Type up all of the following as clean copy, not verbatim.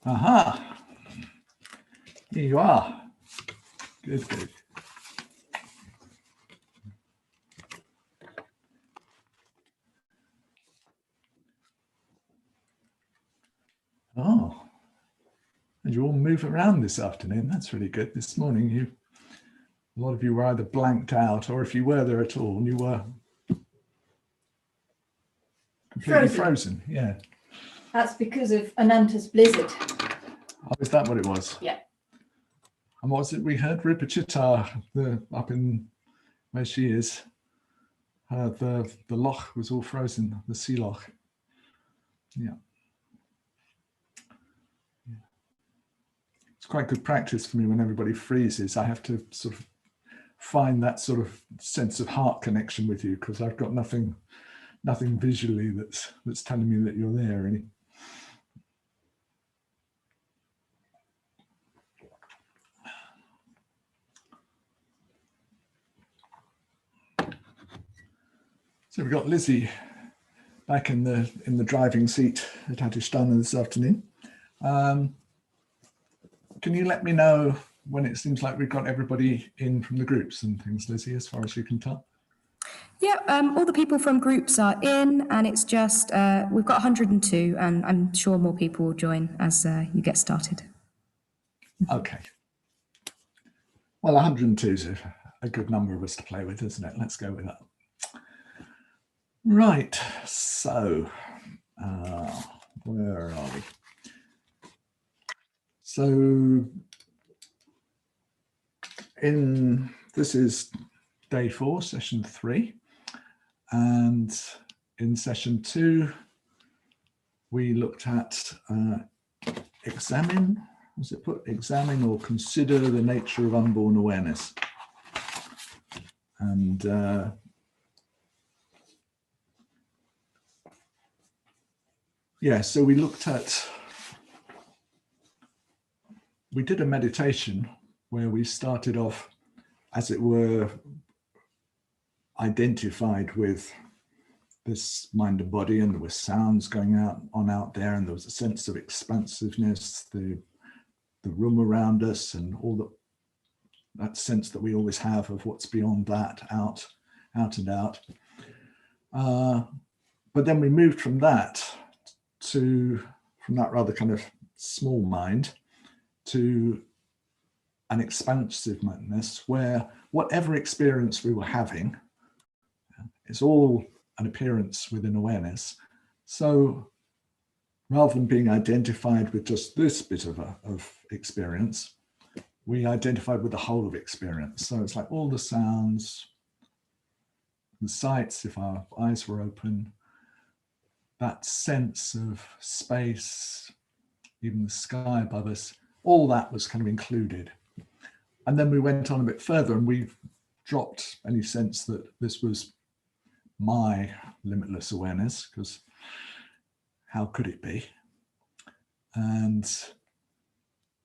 Aha, here you are. Good, good. Oh, and you all move around this afternoon. That's really good. This morning, a lot of you were either blanked out, or if you were there at all, you were completely frozen. Yeah. That's because of Ananta's blizzard. Oh, is that what it was? Yeah. And what was it we heard? Rupachita, up in where she is, the loch was all frozen, the sea loch. Yeah. It's quite good practice for me when everybody freezes. I have to sort of find that sort of sense of heart connection with you, because I've got nothing visually that's telling me that you're there. Really. So we've got Lizzie back in the driving seat at Adhisthana this afternoon. Can you let me know when it seems like we've got everybody in from the groups and things, Lizzie, as far as you can tell? Yeah, all the people from groups are in, and it's just, we've got 102, and I'm sure more people will join as you get started. Okay. Well, 102 is a good number of us to play with, isn't it? Let's go with that. Right, so where are we? So this is day 4, session 3, and in session 2 we looked at examine or consider the nature of unborn awareness. And yeah, so we did a meditation where we started off, as it were, identified with this mind and body, and there were sounds going out there, and there was a sense of expansiveness, the room around us, and all that sense that we always have of what's beyond that, out and out. But then we moved from that from that rather kind of small mind to an expansiveness where whatever experience we were having is all an appearance within awareness. So rather than being identified with just this bit of experience, we identified with the whole of experience. So it's like all the sounds, the sights, if our eyes were open, that sense of space, even the sky above us, all that was kind of included. And then we went on a bit further, and we've dropped any sense that this was my limitless awareness, because how could it be? And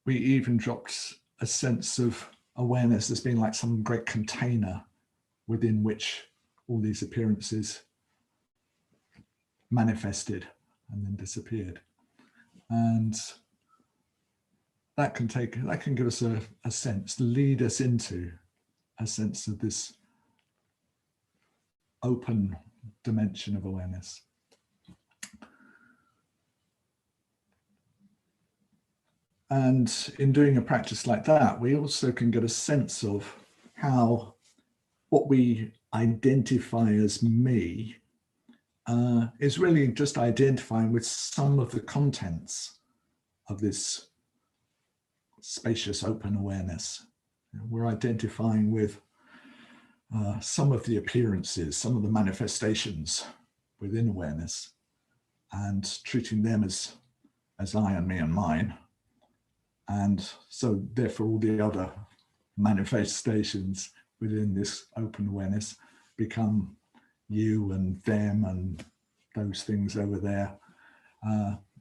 we even dropped a sense of awareness as being like some great container within which all these appearances manifested and then disappeared. And that can give us a sense, lead us into a sense of this open dimension of awareness. And in doing a practice like that, we also can get a sense of how what we identify as me is really just identifying with some of the contents of this spacious open awareness. We're identifying with some of the appearances, some of the manifestations within awareness, and treating them as I and me and mine. And so therefore all the other manifestations within this open awareness become you and them and those things over there.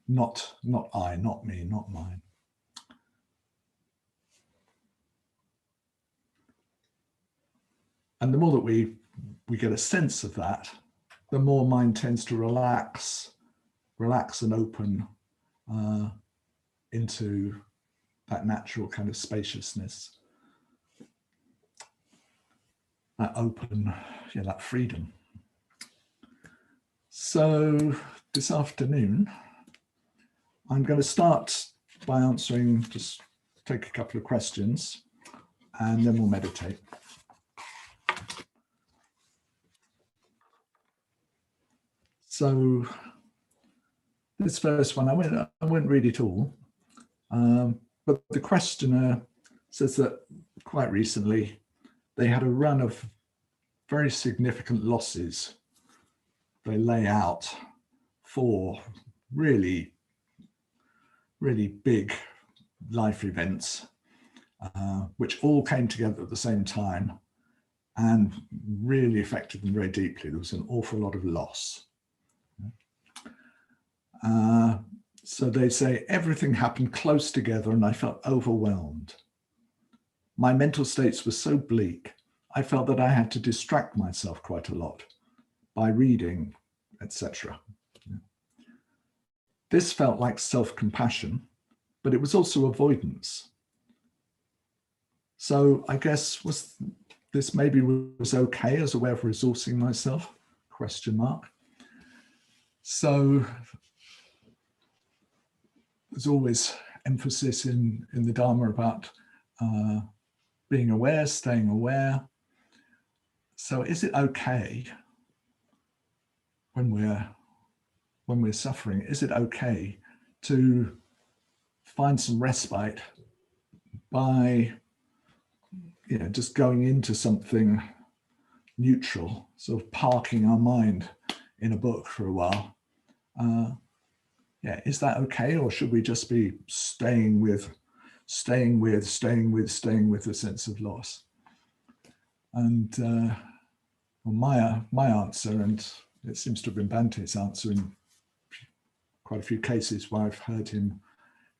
Not I, not me, not mine. And the more that we get a sense of that, the more mind tends to relax and open, into that natural kind of spaciousness, that open, yeah, that freedom. So this afternoon, I'm going to start by answering, just take a couple of questions, and then we'll meditate. So this first one, I won't read it all, but the questioner says that quite recently they had a run of very significant losses. They lay out 4 really, really big life events, which all came together at the same time and really affected them very deeply. There was an awful lot of loss. So they say everything happened close together and I felt overwhelmed. My mental states were so bleak, I felt that I had to distract myself quite a lot by reading, etc. This felt like self-compassion, but it was also avoidance. So I guess this maybe was okay as a way of resourcing myself, ? So there's always emphasis in the Dharma about being aware, staying aware. So is it okay when we're suffering, is it okay to find some respite by, you know, just going into something neutral, sort of parking our mind in a book for a while? Yeah, is that okay, or should we just be staying with the sense of loss? And well, my answer, and it seems to have been Bante's answer in quite a few cases where I've heard him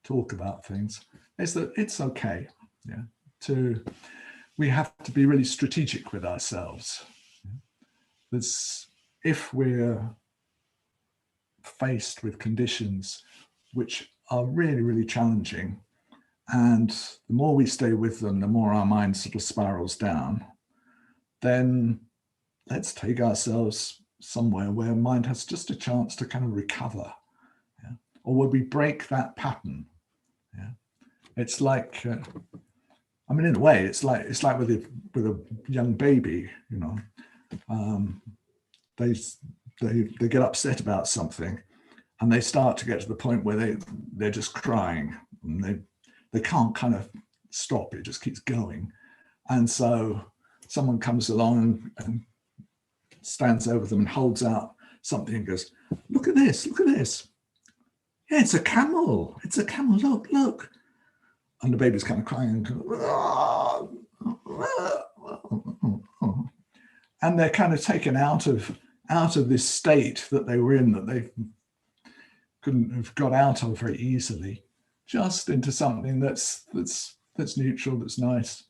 talk about things, is that it's okay. Yeah, we have to be really strategic with ourselves. If we're faced with conditions which are really, really challenging, and the more we stay with them, the more our mind sort of spirals down, then let's take ourselves somewhere where mind has just a chance to kind of recover. Yeah? Or where we break that pattern. Yeah? It's like, I mean, in a way, it's like with a young baby, you know, they get upset about something, and they start to get to the point where they're just crying, and they can't kind of stop. It just keeps going, and so someone comes along and stands over them and holds out something and goes, "Look at this! Look at this! Yeah, it's a camel! It's a camel! Look!" And the baby's kind of crying, and they're kind of taken out of this state that they were in, that they couldn't have got out of very easily, just into something that's neutral, that's nice.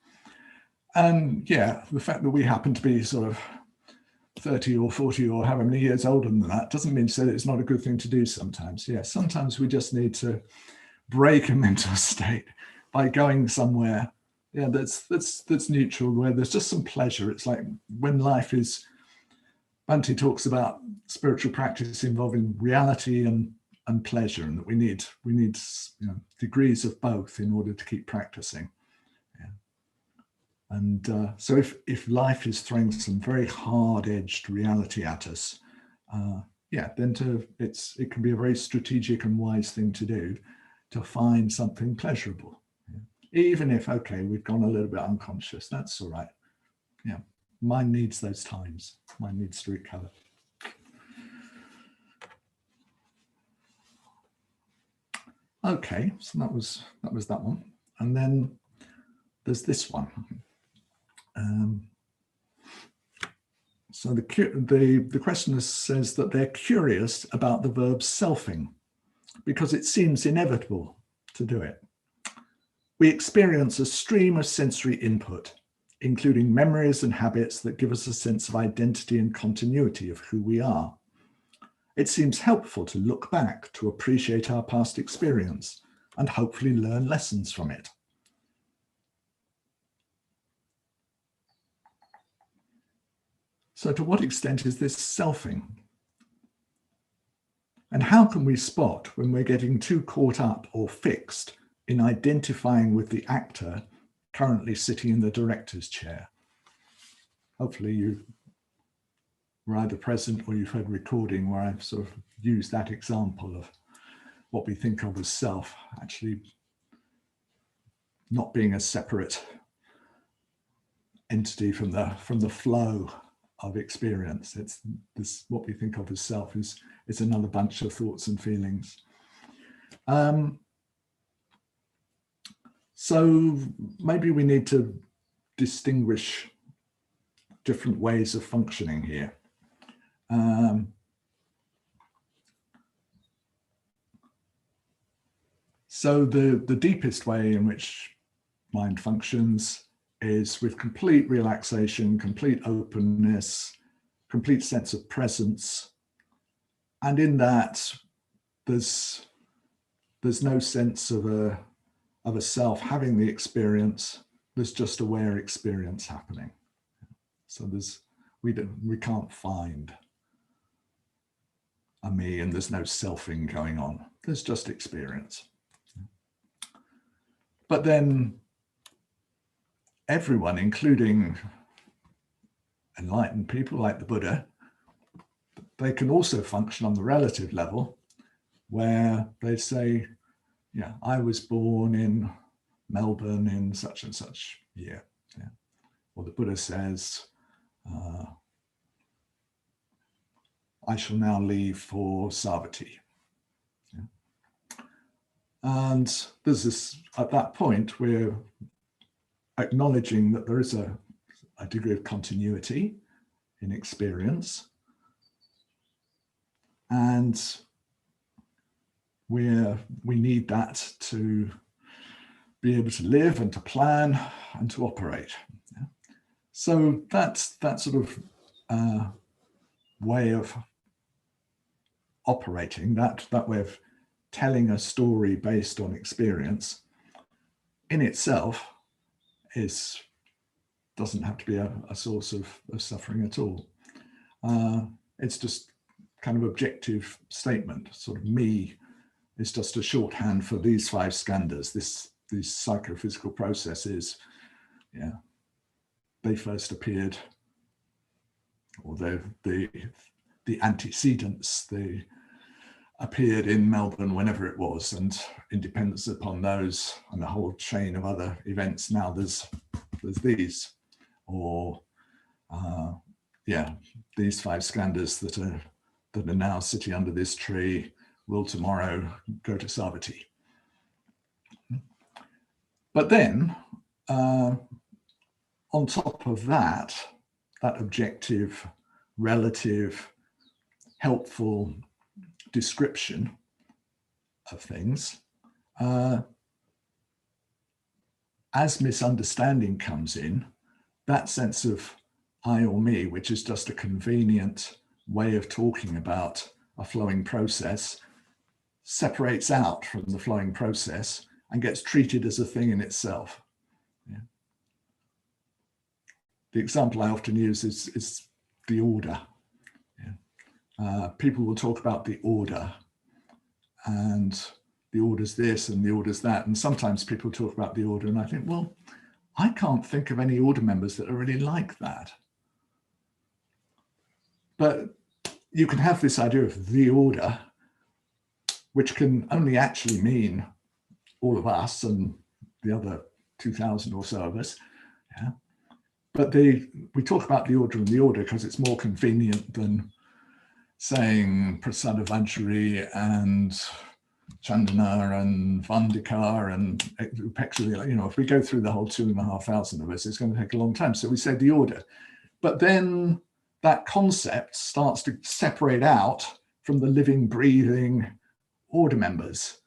And yeah, the fact that we happen to be sort of 30 or 40 or however many years older than that doesn't mean to say that it's not a good thing to do sometimes. Yeah, sometimes we just need to break a mental state by going somewhere, yeah, that's neutral, where there's just some pleasure. It's like when life is, Bhante talks about spiritual practice involving reality and pleasure, and that we need you know, degrees of both in order to keep practicing. Yeah. And so if life is throwing some very hard-edged reality at us, yeah, then it can be a very strategic and wise thing to do, to find something pleasurable. Yeah. Even if, okay, we've gone a little bit unconscious, that's all right. Yeah, mind needs those times. Mind needs to recover. Okay, so that was that one. And then there's this one. So the questioner says that they're curious about the verb selfing because it seems inevitable to do it. We experience a stream of sensory input, including memories and habits that give us a sense of identity and continuity of who we are. It seems helpful to look back to appreciate our past experience, and hopefully learn lessons from it. So to what extent is this selfing? And how can we spot when we're getting too caught up or fixed in identifying with the actor currently sitting in the director's chair? Hopefully you were either present or you've heard recording where I've sort of used that example of what we think of as self actually not being a separate entity from the flow of experience. It's this, what we think of as self is another bunch of thoughts and feelings. So maybe we need to distinguish different ways of functioning here. So the deepest way in which mind functions is with complete relaxation, complete openness, complete sense of presence. And in that, there's no sense of a self having the experience. There's just aware experience happening. So we can't find a me, and there's no selfing going on. There's just experience. But then everyone, including enlightened people like the Buddha, they can also function on the relative level where they say, yeah, I was born in Melbourne in such and such year. Yeah. Or the Buddha says, I shall now leave for Savatthi. Yeah. And there's this, at that point, we're acknowledging that there is a degree of continuity in experience. And we need that to be able to live and to plan and to operate. Yeah. So that's that sort of way of operating, that way of telling a story based on experience in itself doesn't have to be a source of suffering at all. It's just kind of objective statement. Sort of me is just a shorthand for these 5 skandhas, these psychophysical processes. Yeah, they first appeared, or the antecedents, they appeared in Melbourne whenever it was, and in dependence upon those and the whole chain of other events, now there's these, or yeah, these 5 skandhas that are now sitting under this tree will tomorrow go to Savatthi. But then on top of that objective, relative, helpful description of things, as misunderstanding comes in, that sense of I or me, which is just a convenient way of talking about a flowing process, separates out from the flowing process and gets treated as a thing in itself. Yeah. The example I often use is the order. Yeah. People will talk about the order, and the order's this and the order's that. And sometimes people talk about the order and I think, well, I can't think of any order members that are really like that. But you can have this idea of the order, which can only actually mean all of us and the other 2,000 or so of us. Yeah. But we talk about the order and the order because it's more convenient than saying Prasada Vajri and Chandana and Vandikar and Upexali. You know, if we go through the whole 2,500 of us, it's going to take a long time. So we say the order. But then that concept starts to separate out from the living, breathing order members.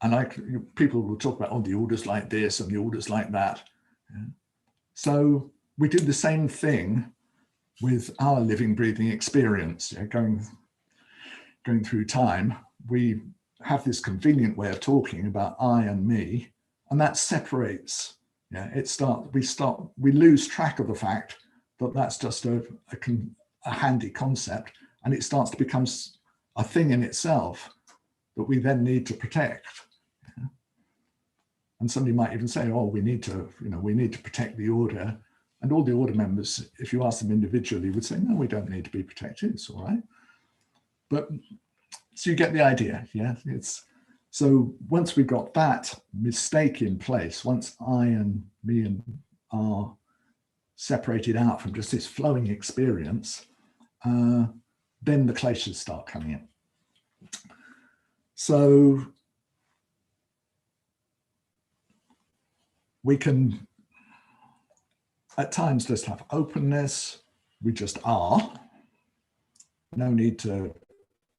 And people will talk about, oh, the order's like this and the order's like that. Yeah. So we do the same thing with our living, breathing experience. Yeah, going through time, we have this convenient way of talking about I and me, and that separates. Yeah, we lose track of the fact that that's just a handy concept, and it starts to become a thing in itself that we then need to protect. Yeah. And somebody might even say, "Oh, we need to protect the order." And all the order members, if you ask them individually, would say, "No, we don't need to be protected. It's all right." But so you get the idea, yeah. So once we've got that mistake in place, once I and me and are separated out from just this flowing experience, then the kleshas start coming in. So we can at times just have openness. We just are. No need to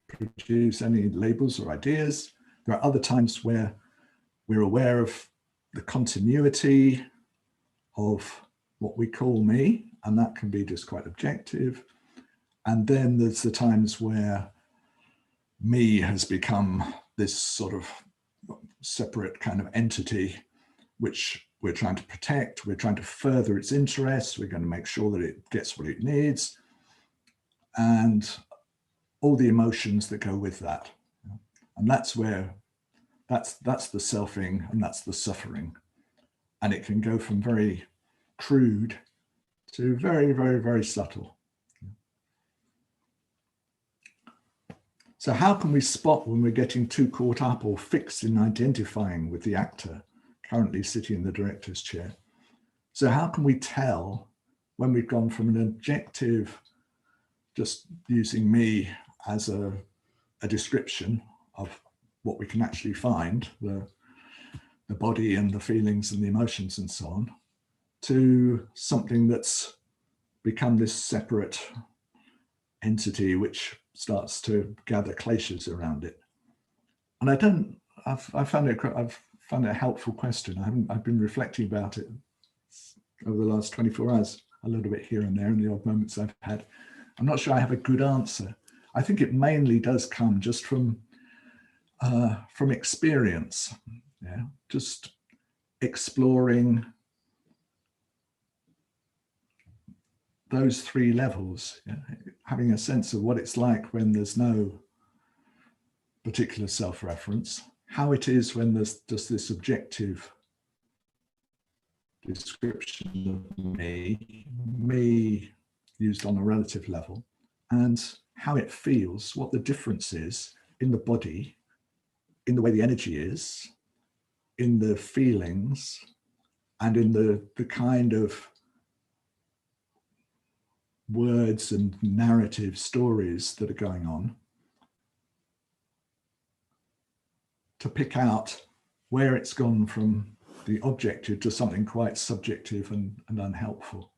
produce any labels or ideas. There are other times where we're aware of the continuity of what we call me, and that can be just quite objective. And then there's the times where me has become this sort of separate kind of entity, which we're trying to protect. We're trying to further its interests. We're going to make sure that it gets what it needs, and all the emotions that go with that. And that's where that's the selfing, and that's the suffering. And it can go from very crude to very, very, very subtle. So how can we spot when we're getting too caught up or fixed in identifying with the actor currently sitting in the director's chair? So how can we tell when we've gone from an objective, just using me as a description of what we can actually find, the body and the feelings and the emotions and so on, to something that's become this separate entity which starts to gather kleshas around it? And I've found it a helpful question. I've been reflecting about it over the last 24 hours, a little bit here and there in the odd moments I've had. I'm not sure I have a good answer. I think it mainly does come just from experience, yeah, just exploring those three levels, yeah? Having a sense of what it's like when there's no particular self-reference, how it is when there's just this objective description of me used on a relative level, and how it feels, what the difference is in the body, in the way the energy is, in the feelings, and in the kind of words and narrative stories that are going on, to pick out where it's gone from the objective to something quite subjective and unhelpful.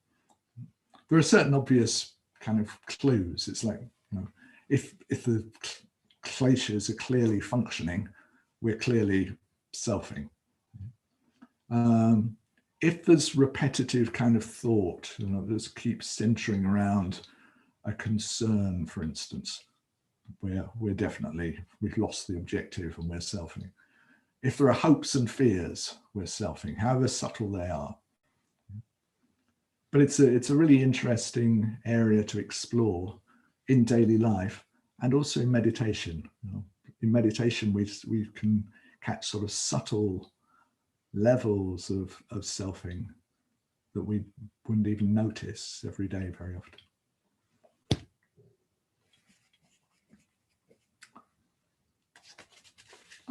There are certain obvious kind of clues. It's like, if the kleshas are clearly functioning, we're clearly selfing. If there's repetitive kind of thought, that keeps centering around a concern, for instance, where we've lost the objective and we're selfing. If there are hopes and fears, we're selfing, however subtle they are. But it's a really interesting area to explore in daily life and also in meditation. In meditation, we can catch sort of subtle levels of selfing that we wouldn't even notice every day very often.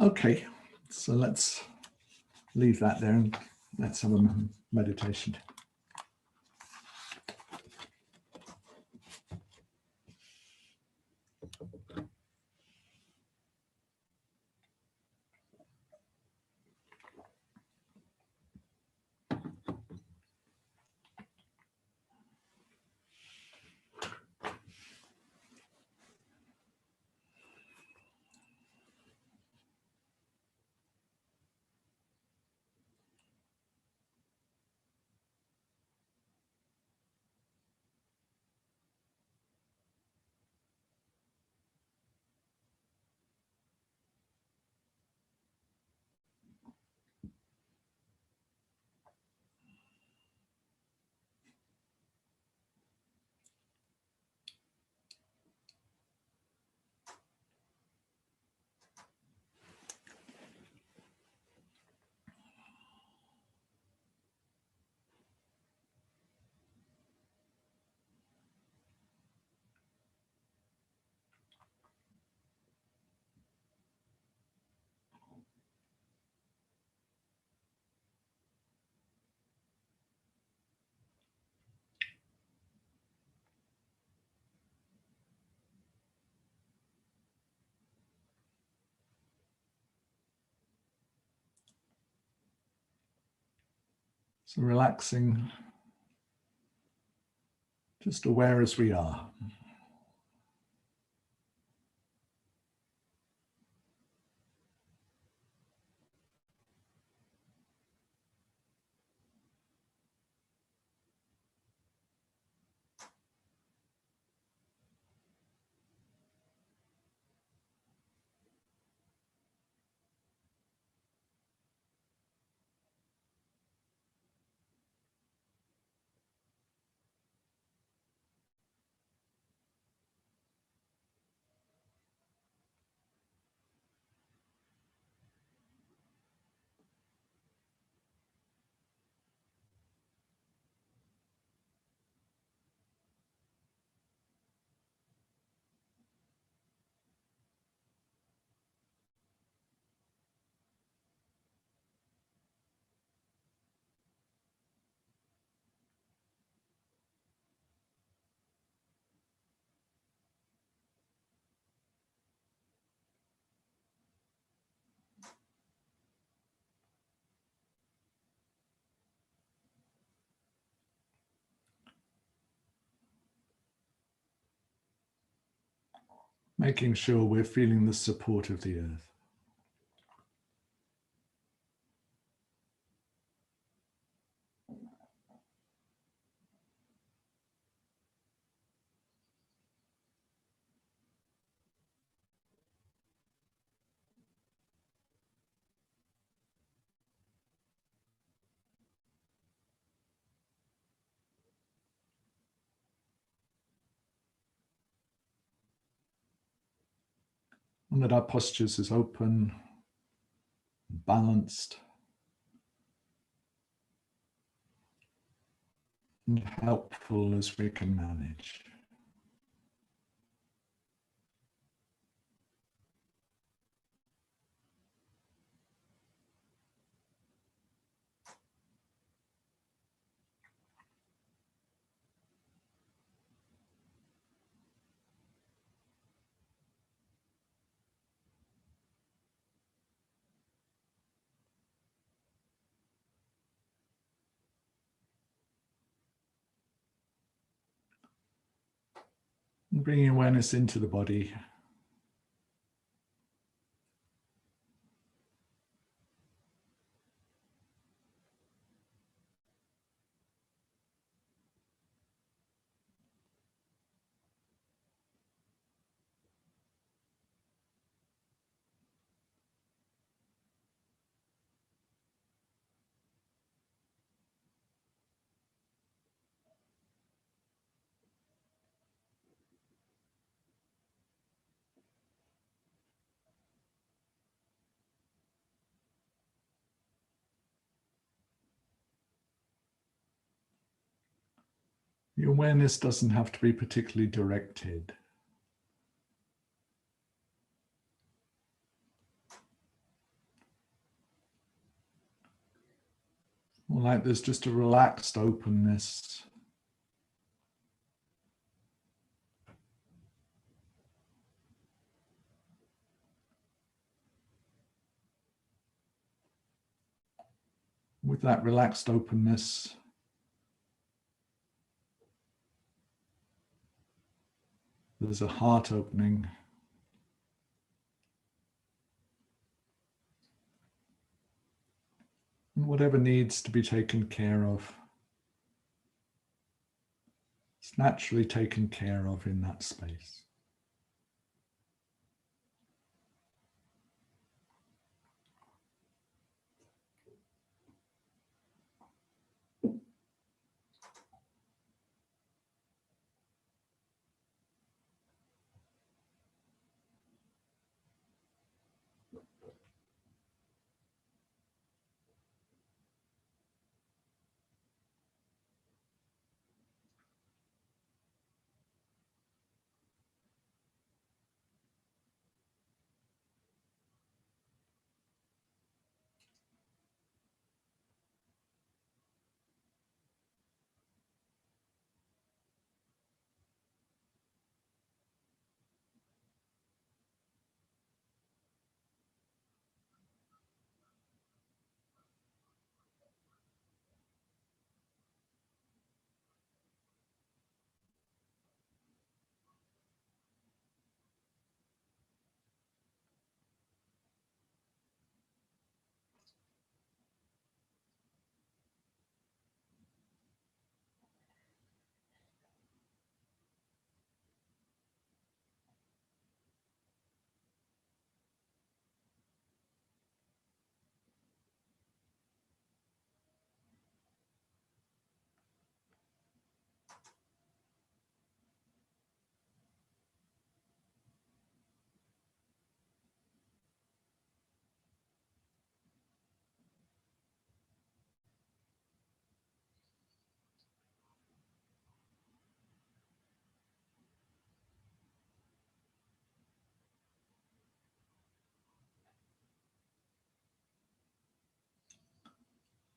Okay, so let's leave that there and let's have a meditation. So relaxing, just aware as we are. Making sure we're feeling the support of the earth. And that our postures is open, balanced, and helpful as we can manage. And bringing awareness into the body. The awareness doesn't have to be particularly directed. More like there's just a relaxed openness. With that relaxed openness, there's a heart opening. And whatever needs to be taken care of, it's naturally taken care of in that space.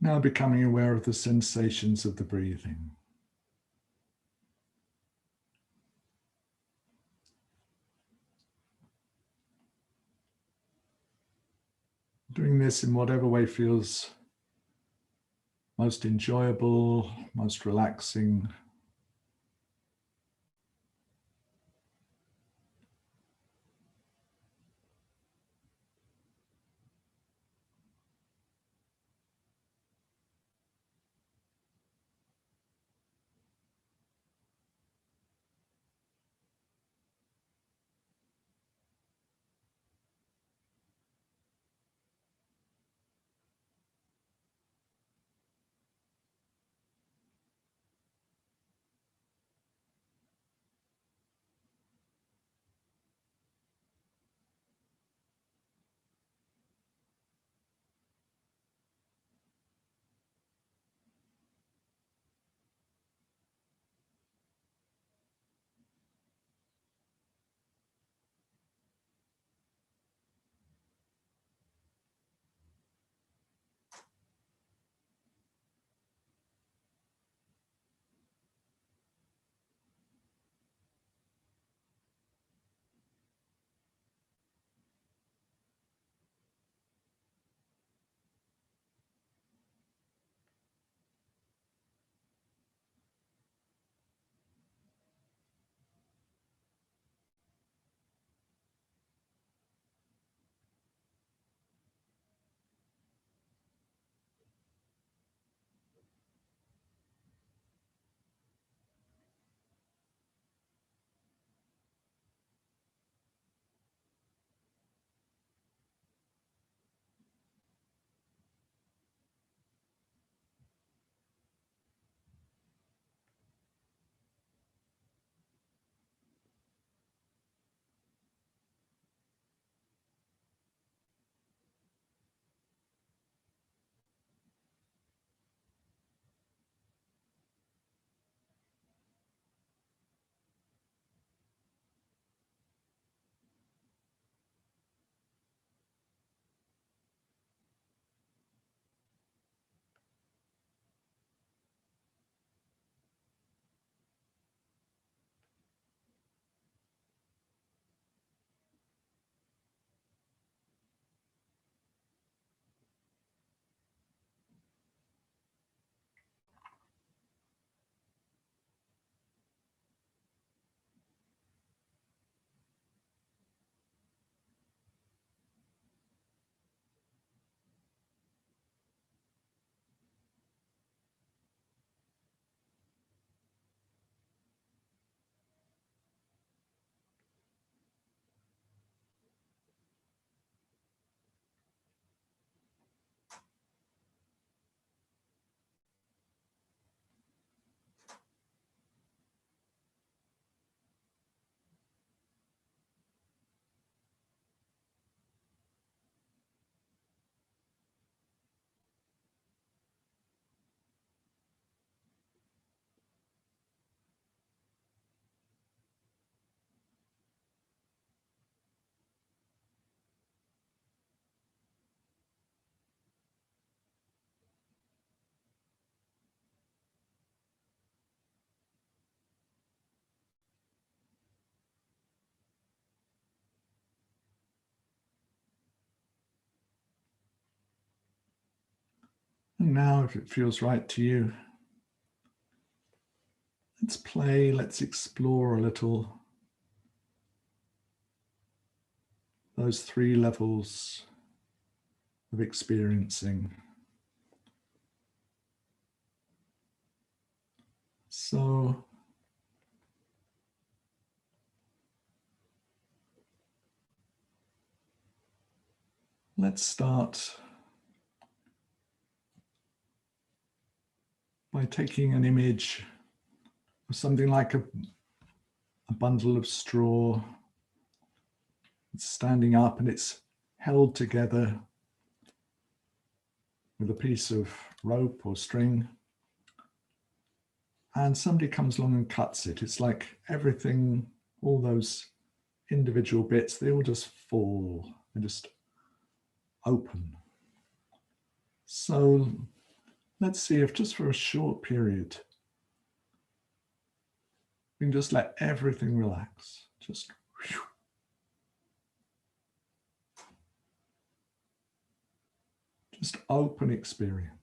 Now becoming aware of the sensations of the breathing. Doing this in whatever way feels most enjoyable, most relaxing. And now, if it feels right to you, let's play, let's explore a little those 3 levels of experiencing. So let's start by taking an image of something like a bundle of straw. It's standing up and it's held together with a piece of rope or string. And somebody comes along and cuts it. It's like everything, all those individual bits, they all just fall, they just open. So let's see if just for a short period, we can just let everything relax. Just whew. Just open experience.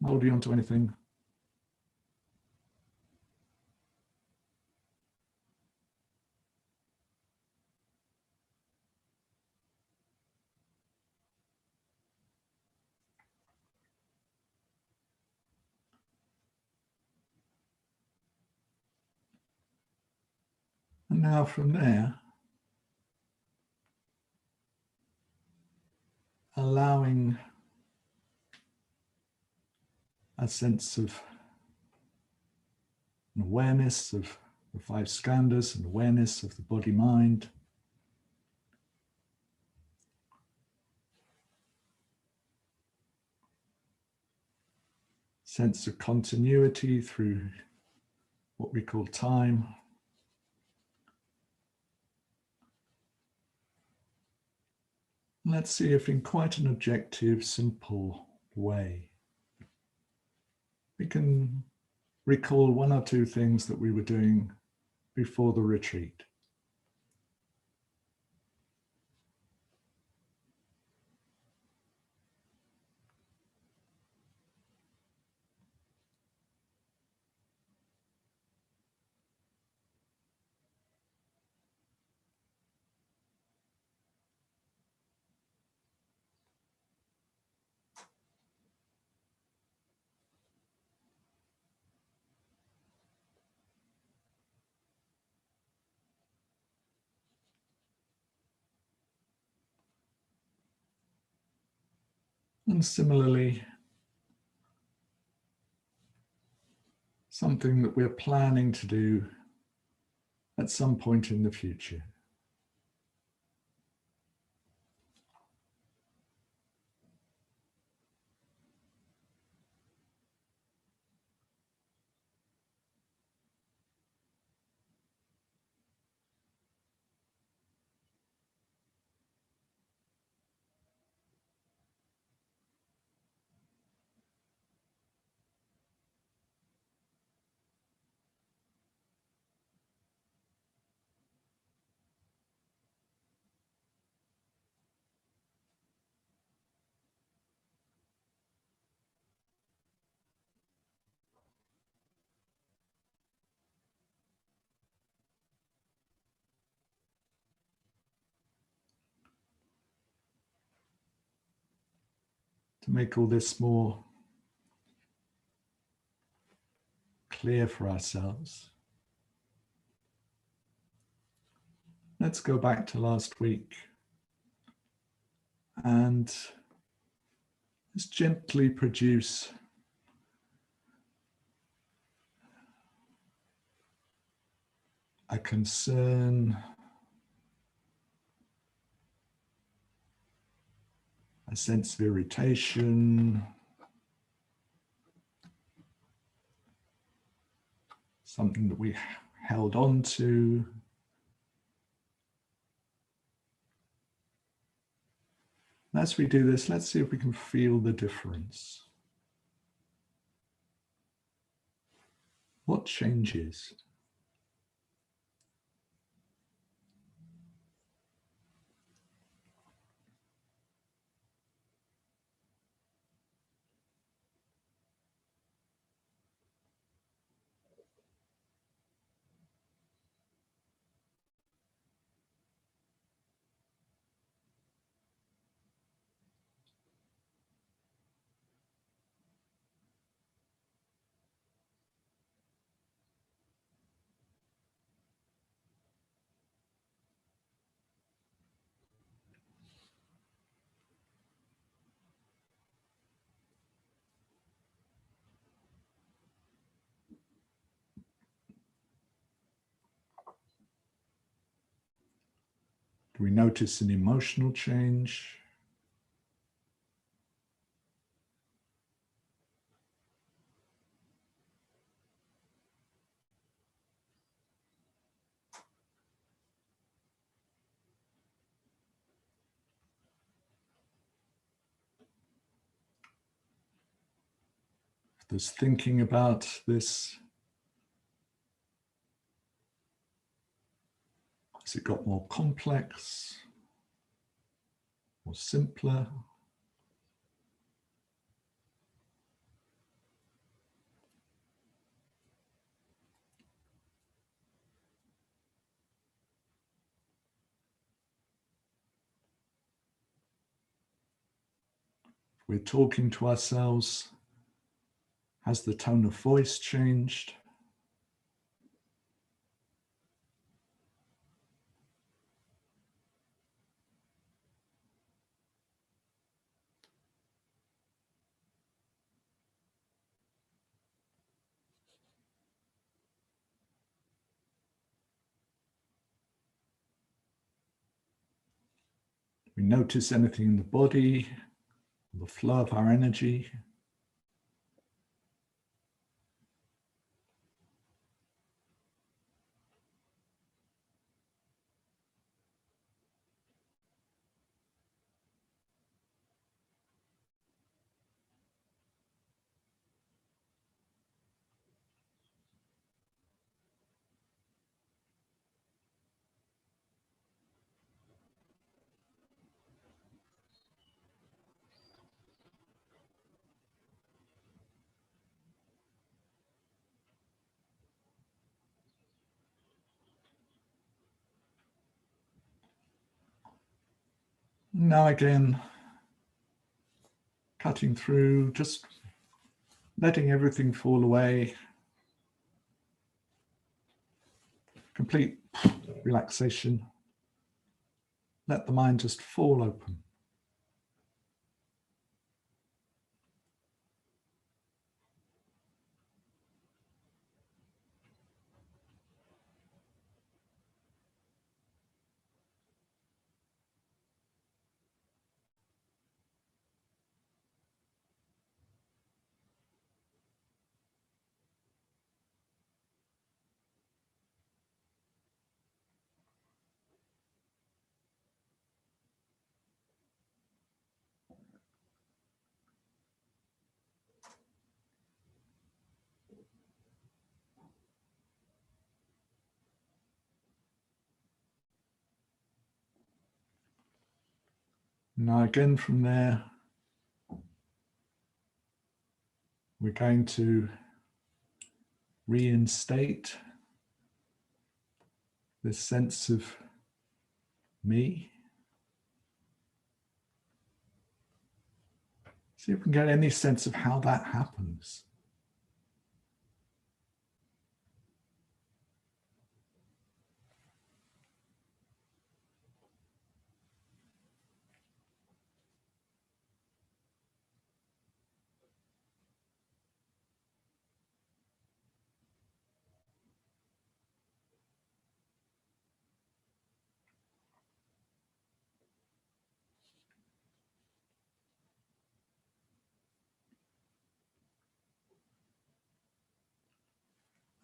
Holding on to anything. And now from there, allowing a sense of an awareness of the 5 skandhas, an awareness of the body-mind, sense of continuity through what we call time. Let's see if in quite an objective, simple way, we can recall 1 or 2 things that we were doing before the retreat. And similarly, something that we're planning to do at some point in the future. To make all this more clear for ourselves, let's go back to last week and let's gently produce a concern, a sense of irritation, something that we held on to. As we do this, let's see if we can feel the difference. What changes? Do we notice an emotional change? If there's thinking about this, has it got more complex or simpler? We're talking to ourselves. Has the tone of voice changed? We notice anything in the body, the flow of our energy. Now again, cutting through, just letting everything fall away. Complete relaxation. Let the mind just fall open. Now again from there, we're going to reinstate this sense of me. See if we can get any sense of how that happens.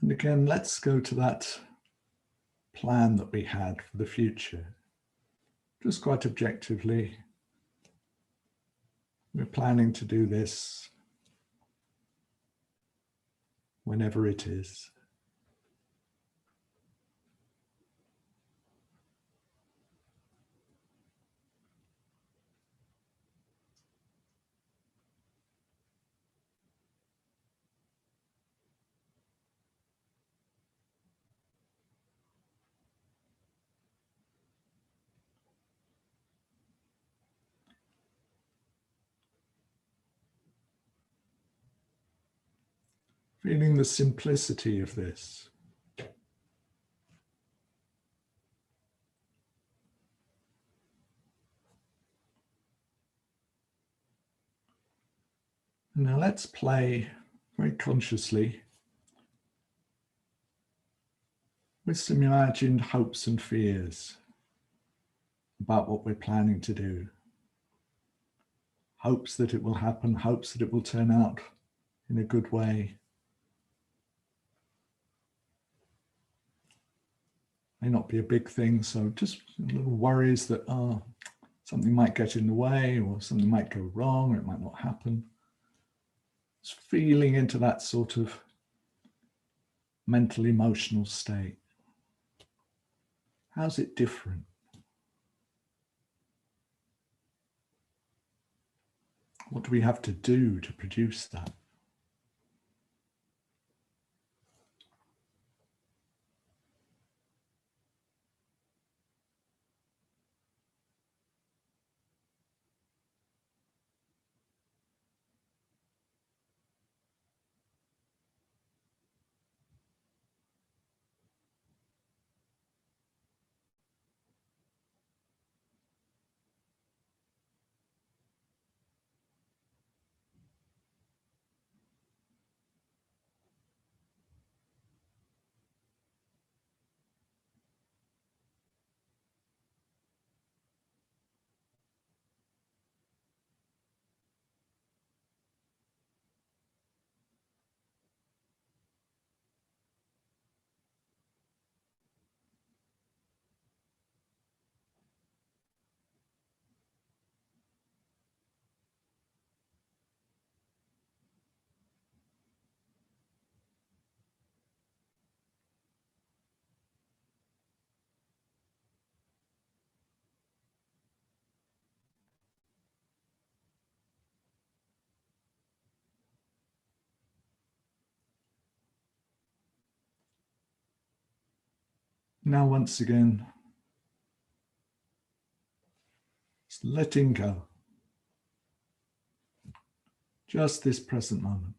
And again, let's go to that plan that we had for the future. Just quite objectively, we're planning to do this whenever it is. Feeling the simplicity of this. Now let's play very consciously with some imagined hopes and fears. about what we're planning to do. Hopes that it will happen, hopes that it will turn out in a good way. May not be a big thing, so just little worries that something might get in the way, or something might go wrong, or it might not happen. Just feeling into that sort of mental, emotional state. How's it different? What do we have to do to produce that? Now, once again, just letting go. Just this present moment.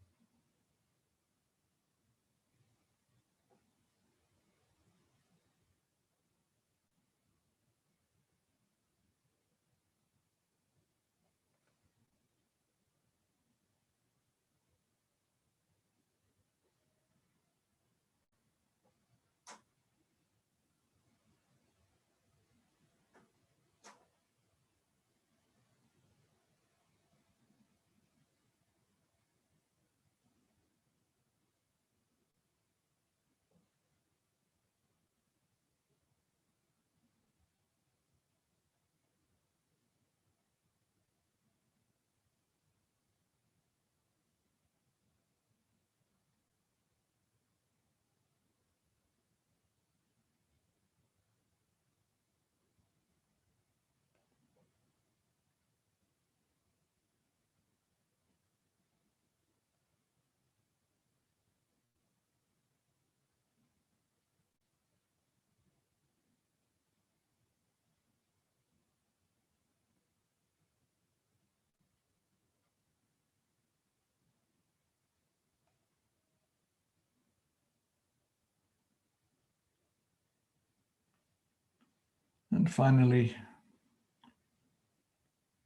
And finally,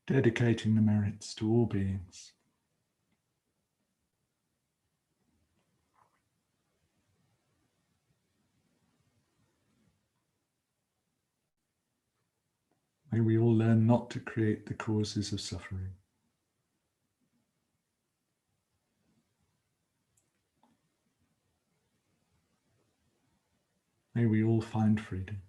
dedicating the merits to all beings. May we all learn not to create the causes of suffering. May we all find freedom.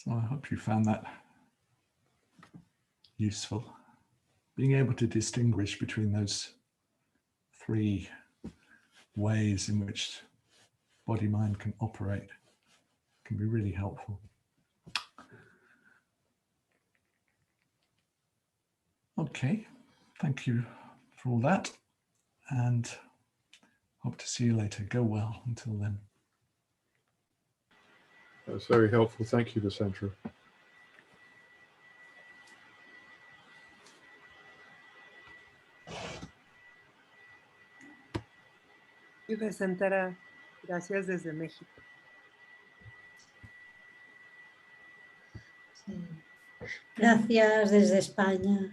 So I hope you found that useful. Being able to distinguish between those three ways in which body-mind can operate can be really helpful. Okay, thank you for all that, and hope to see you later. Go well until then. That was very helpful. Thank you, Desandra. Y Desandra, gracias desde México. Sí. Gracias desde España.